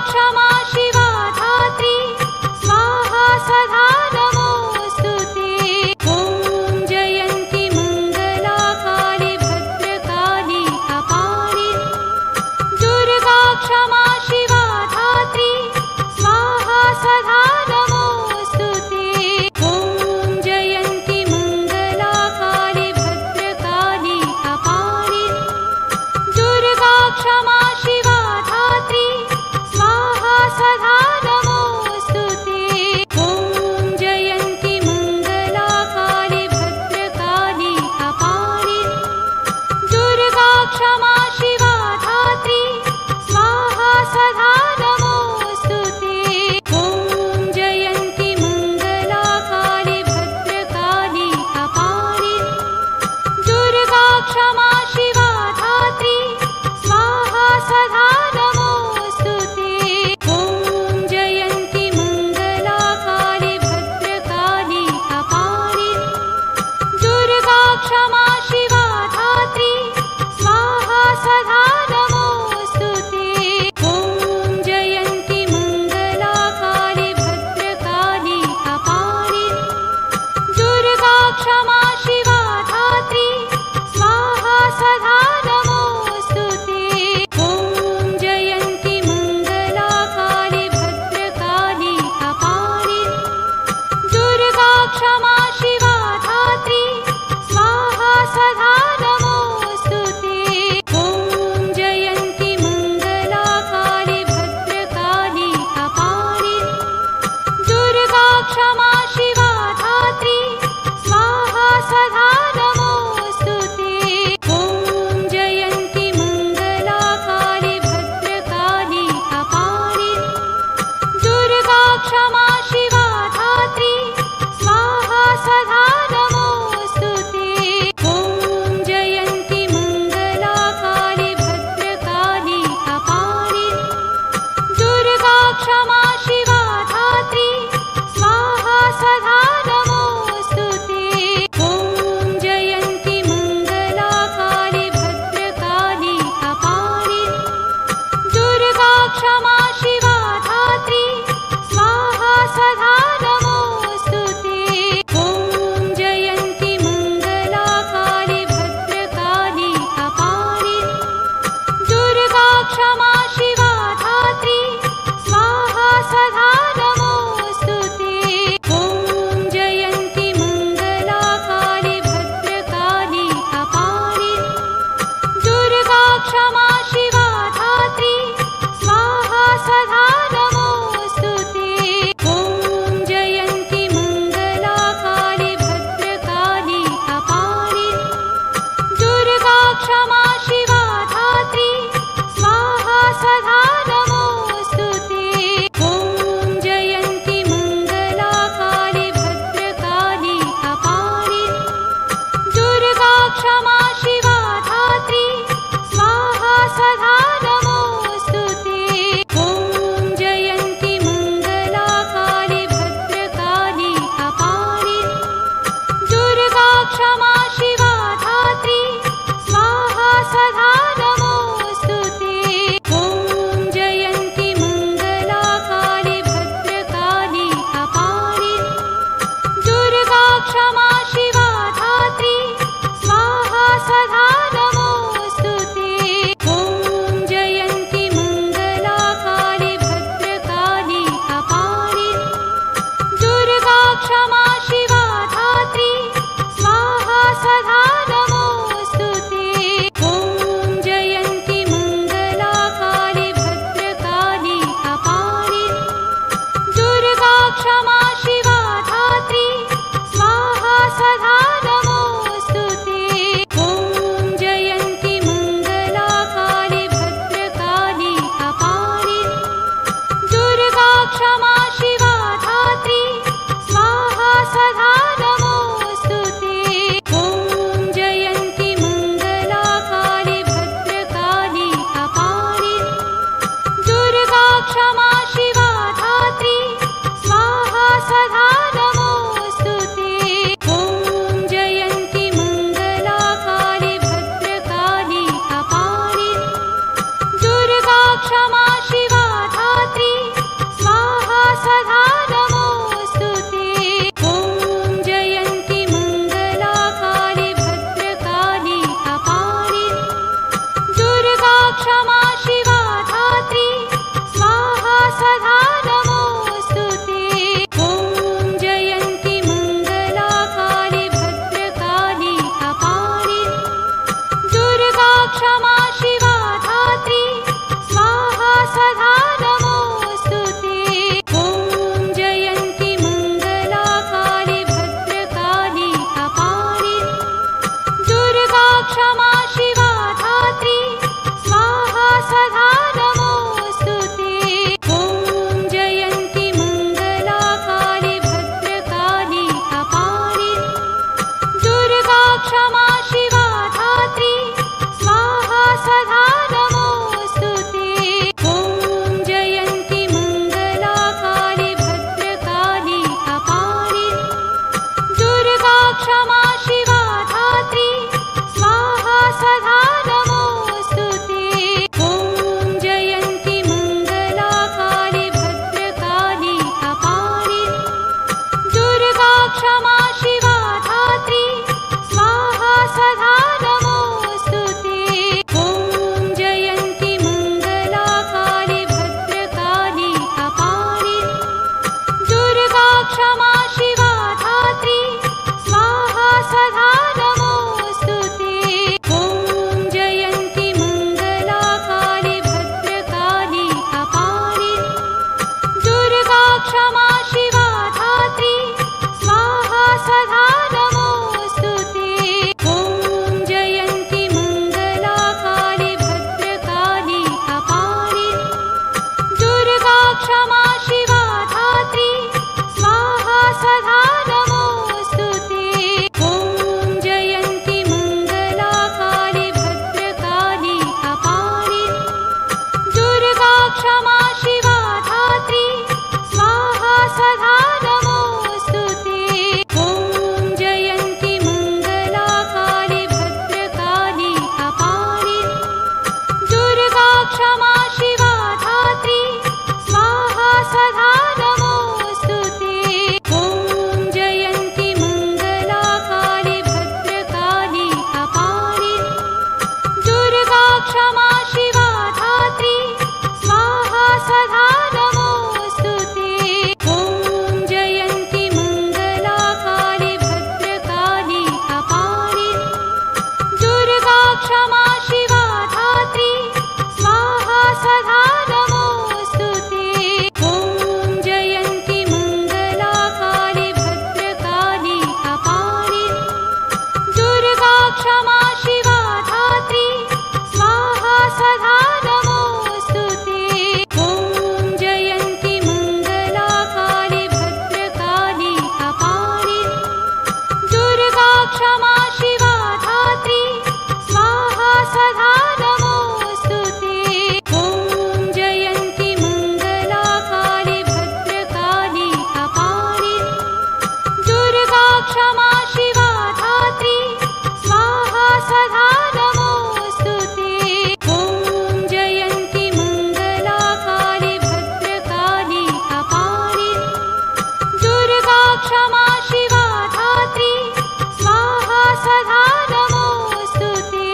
क्षमा शिवा धात्री स्वाहा सदा नमोऽस्तु ते। ॐ जयन्ती मङ्गला काली भद्रकाली कपालिनी दुर्गा क्षमा शिवा धात्री स्वाहा सदा नमोऽस्तु ते। ॐ जयन्ती मङ्गला काली भद्रकाली कपालिनी दुर्गा क्षमा शिवा धात्री स्वाहा सदा नमोऽस्तु ते। ॐ जयन्ती मङ्गला काली भद्रकाली कपालिनी दुर्गा क्षमा शिवा धात्री स्वाहा सदा नमोऽस्तु ते। ॐ जयन्ती मङ्गला काली भद्रकाली कपालिनी दुर्गा क्षमा शिवा धात्री स्वाहा सदा नमोऽस्तु ते। ॐ जयन्ती मङ्गला काली भद्रकाली कपालिनी दुर्गा क्षमा शिवा धात्री स्वाहा सदा नमोऽस्तु ते। ॐ जयन्ती मङ्गला काली भद्रकाली कपालिनी दुर्गा क्षमा शिवा धात्री स्वाहा सदा नमोऽस्तु ते। ॐ जयन्ती मङ्गला काली भद्रकाली कपालिनी दुर्गा क्षमा शिवा धात्री स्वाहा सदा नमोऽस्तु ते। ॐ जयन्ती मङ्गला काली भद्रकाली कपालिनी दुर्गा क्षमा शिवा धात्री स्वाहा सदा नमोऽस्तु ते। ॐ जयन्ती मङ्गला काली भद्रकाली कपालिनी दुर्गा क्षमा शिवा धात्री स्वाहा सदा नमोऽस्तु ते। ॐ जयन्ती मङ्गला काली भद्रकाली कपालिनी दुर्गा क्षमा शिवा धात्री स्वाहा सदा नमोऽस्तु ते। ॐ जयन्ती मङ्गला काली भद्रकाली कपालिनी दुर्गा क्षमा शिवा धात्री स्वाहा सदा नमोऽस्तु ते। ॐ जयन्ती मङ्गला काली भद्रकाली कपालिनी दुर्गा क्षमा शिवा धात्री स्वाहा सदा नमोऽस्तु ते। ॐ जयन्ती मङ्गला काली भद्रकाली कपालिनी दुर्गा क्षमा शिवा धात्री स्वाहा सदा नमोऽस्तु ते। ॐ जयन्ती मङ्गला काली भद्रकाली कपालिनी दुर्गा क्षमा शिवा धात्री स्वाहा सदा नमोऽस्तु ते। ॐ जयन्ती मङ्गला काली भद्रकाली कपालिनी दुर्गा क्षमा शिवा धात्री स्वाहा सदा नमोऽस्तु ते। ॐ जयन्ती मङ्गला काली भद्रकाली कपालिनी दुर्गा क्षमा शिवा धात्री स्वाहा सदा नमोऽस्तु ते। ॐ जयन्ती मङ्गला काली भद्रकाली कपालिनी दुर्गा क्षमा शिवा धात्री स्वाहा सदा नमोऽस्तु ते। ॐ जयन्ती मङ्गला काली भद्रकाली कपालिनी दुर्गा क्षमा शिवा धात्री स्वाहा सदा नमोऽस्तु ते। ॐ जयन्ती मङ्गला काली भद्रकाली कपालिनी दुर्गा क्षमा शिवा धात्री स्वाहा सदा नमोऽस्तु ते। ॐ जयन्ती मङ्गला काली भद्रकाली कपालिनी दुर्गा क्षमा शिवा धात्री स्वाहा सदा नमोऽस्तु ते। ॐ जयन्ती मङ्गला काली भद्रकाली कपालिनी दुर्गा क्षमा शिवा धात्री स्वाहा सदा नमोऽस्तु ते। ॐ जयन्ती मङ्गला काली भद्रकाली कपालिनी दुर्गा क्षमा शिवा धात्री क्षमा शिवा धात्री स्वाहा स्वधा नमोऽस्तु ते। ॐ जयन्ती मङ्गला काली भद्रकाली कपालिनी दुर्गा क्षमा शिवा धात्री स्वाहा स्वधा नमोऽस्तु ते। ॐ जयन्ती मङ्गला काली भद्रकाली कपालिनी दुर्गा क्षमा शिवा धात्री स्वाहा स्वधा नमोऽस्तु ते। ॐ जयन्ती मङ्गला काली भद्रकाली कपालिनी दुर्गा क्षमा शिवा धात्री स्वाहा स्वधा नमोऽस्तु ते। ॐ जयन्ती मङ्गला काली भद्रकाली कपालिनी दुर्गा क्षमा शिवा धात्री स्वाहा स्वधा नमोऽस्तु ते। ॐ जयन्ती मङ्गला काली भद्रकाली कपालिनी दुर्गा क्षमा शिवा धात्री स्वाहा स्वधा नमोऽस्तु ते। ॐ जयन्ती मङ्गला काली भद्रकाली कपालिनी दुर्गा क्षमा शिवा धात्री स्वाहा स्वधा नमोऽस्तु ते। ॐ जयन्ती मङ्गला काली भद्रकाली कपालिनी दुर्गा क्षमा शिवा धात्री स्वाहा स्वधा नमोऽस्तु ते। ॐ जयन्ती मङ्गला काली भद्रकाली कपालिनी दुर्गा क्षमा शिवा धात्री स्वाहा स्वधा नमोऽस्तु ते।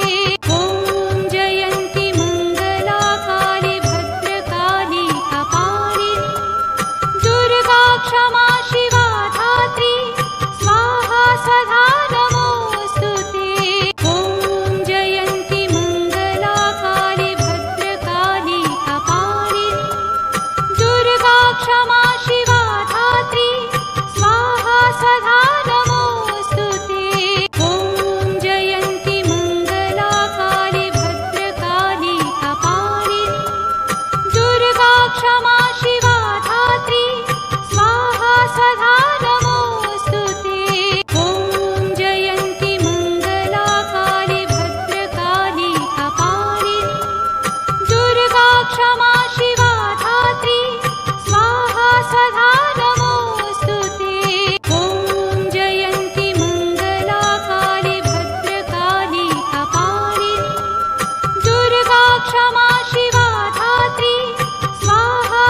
ॐ जयन्ती मङ्गला काली भद्रकाली कपालिनी दुर्गा क्षमा शिवा धात्री स्वाहा स्वधा नमोऽस्तु ते। ॐ जयन्ती मङ्गला काली भद्रकाली कपालिनी दुर्गा क्षमा शिवा धात्री स्वाहा स्वधा नमोऽस्तु ते। ॐ जयन्ती मङ्गला काली भद्रकाली कपालिनी दुर्गा क्षमा शिवा धात्री स्वाहा स्वधा नमोऽस्तु ते। ॐ जयन्ती मङ्गला काली भद्रकाली कपालिनी दुर्गा क्षमा शिवा धात्री स्वाहा स्वधा नमोऽस्तु ते। ॐ जयन्ती मङ्गला काली भद्रकाली कपालिनी दुर्गा क्षमा शिवा धात्री स्वाहा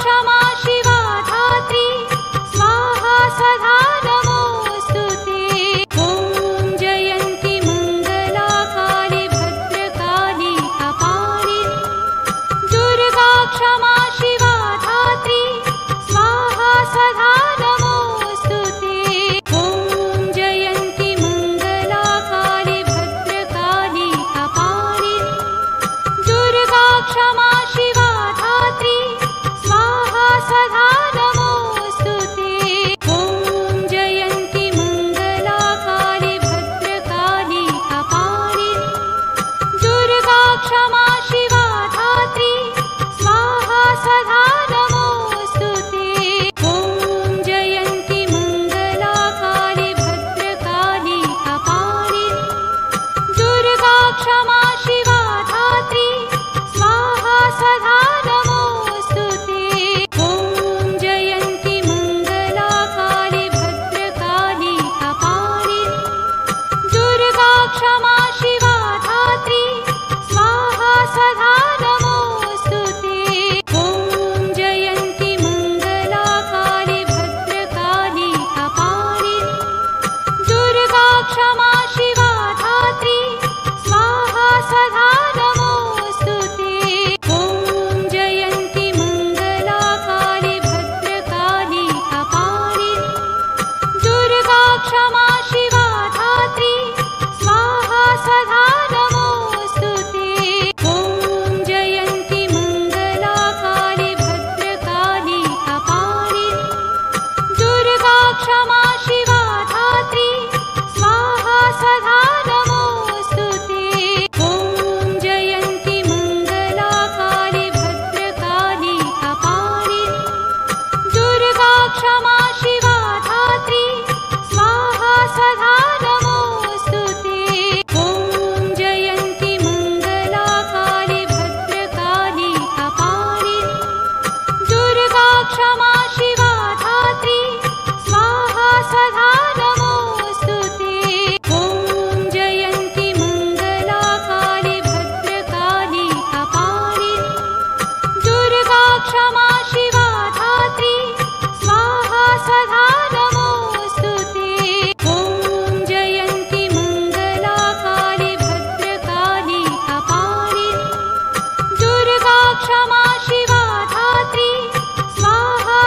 क्षमा शिवा धात्री स्वाहा स्वधा नमोऽस्तु ते। ॐ जयन्ति मङ्गला काली भद्रकाली कपालिनी दुर्गा क्षमा शिवा धात्री स्वाहा स्वधा नमोऽस्तु ते। ॐ जयन्ति मङ्गला काली भद्रकाली कपालिनी दुर्गा क्षमा शिवा धात्री स्वाहा स्वधा नमोऽस्तु ते। ॐ जयन्ति मङ्गला काली भद्रकाली कपालिनी दुर्गा क्षमा शिवा धात्री स्वाहा स्वधा नमोऽस्तु ते। ॐ जयन्ति मङ्गला काली भद्रकाली कपालिनी दुर्गा क्षमा शिवा धात्री स्वाहा स्वधा नमोऽस्तु ते। ॐ जयन्ति मङ्गला काली भद्रकाली कपालिनी दुर्गा क्षमा शिवा धात्री स्वाहा स्वधा नमोऽस्तु ते। ॐ जयन्ति मङ्गला काली भद्रकाली कपालिनी दुर्गा क्षमा शिवा धात्री स्वाहा स्वधा नमोऽस्तु ते। ॐ जयन्ति मङ्गला काली भद्रकाली कपालिनी दुर्गा क्षमा शिवा धात्री स्वाहा स्वधा नमोऽस्तु ते। ॐ जयन्ति मङ्गला काली भद्रकाली कपालिनी दुर्गा क्षमा शिवा धात्री स्वाहा स्वधा नमोऽस्तु ते। ॐ जयन्ति मङ्गला काली भद्रकाली कपालिनी दुर्गा क्षमा शिवा धात्री स्वाहा स्वधा नमोऽस्तु ते। ॐ जयन्ति मङ्गला काली भद्रकाली कपालिनी दुर्गा क्षमा शिवा धात्री स्वाहा स्वधा नमोऽस्तु ते। ॐ जयन्ति मङ्गला काली भद्रकाली कपालिनी दुर्गा क्षमा शिवा धात्री स्वाहा स्वधा नमोऽस्तु ते। ॐ जयन्ति मङ्गला काली भद्रकाली कपालिनी दुर्गा क्षमा शिवा धात्री स्वाहा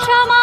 क्षमा